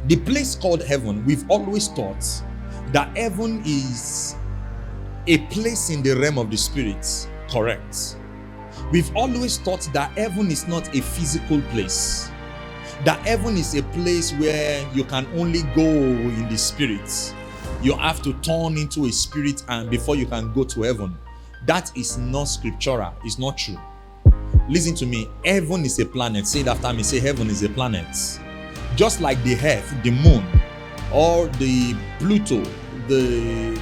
The place called heaven, we've always thought that heaven is a place in the realm of the spirit. Correct. We've always thought that heaven is not a physical place. That heaven is a place where you can only go in the spirit. You have to turn into a spirit and before you can go to heaven. That is not scriptural. It's not true. Listen to me. Heaven is a planet. Say it after me. Say heaven is a planet. Just like the earth, the moon, or the Pluto, the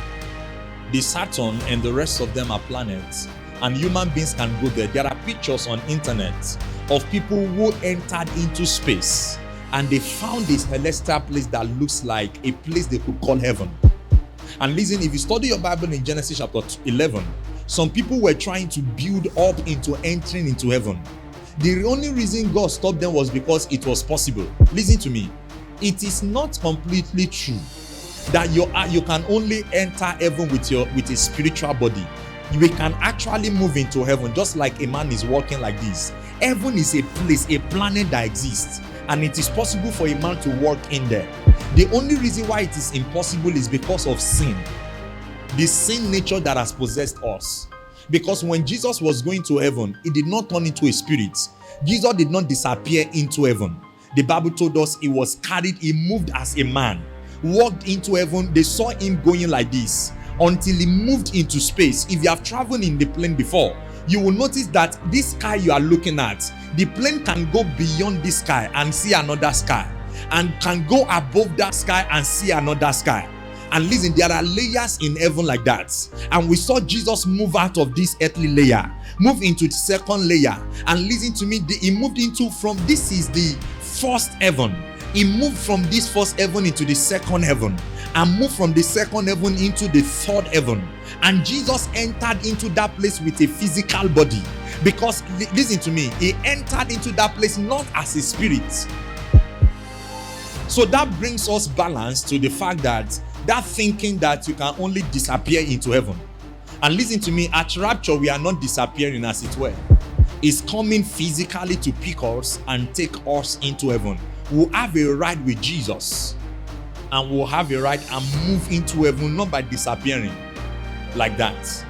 Saturn, and the rest of them are planets. And human beings can go there. There are pictures on internet of people who entered into space and they found this celestial place that looks like a place they could call heaven. And listen, if you study your Bible in Genesis chapter 11, some people were trying to build up into entering into heaven. The only reason God stopped them was because it was possible. Listen to me. It is not completely true that you can only enter heaven with a spiritual body. We can actually move into heaven just like a man is walking like this. Heaven is a place, a planet that exists, and it is possible for a man to walk in there. The only reason why it is impossible is because of sin. The sin nature that has possessed us. Because when Jesus was going to heaven, he did not turn into a spirit. Jesus did not disappear into heaven. The Bible told us he was carried, he moved as a man, walked into heaven. They saw him going like this until he moved into space. If you have traveled in the plane before, you will notice that this sky you are looking at, the plane can go beyond this sky and see another sky, and can go above that sky and see another sky. And listen, there are layers in heaven like that. And we saw Jesus move out of this earthly layer, move into the second layer. And listen to me, he moved into this is the first heaven. He moved from this first heaven into the second heaven, and moved from the second heaven into the third heaven. And Jesus entered into that place with a physical body. Because, listen to me, he entered into that place not as a spirit. So that brings us balance to the fact that thinking that you can only disappear into heaven. And listen to me, at rapture, we are not disappearing as it were. It's coming physically to pick us and take us into heaven. We'll have a ride with Jesus, and we'll have a ride and move into heaven, not by disappearing like that.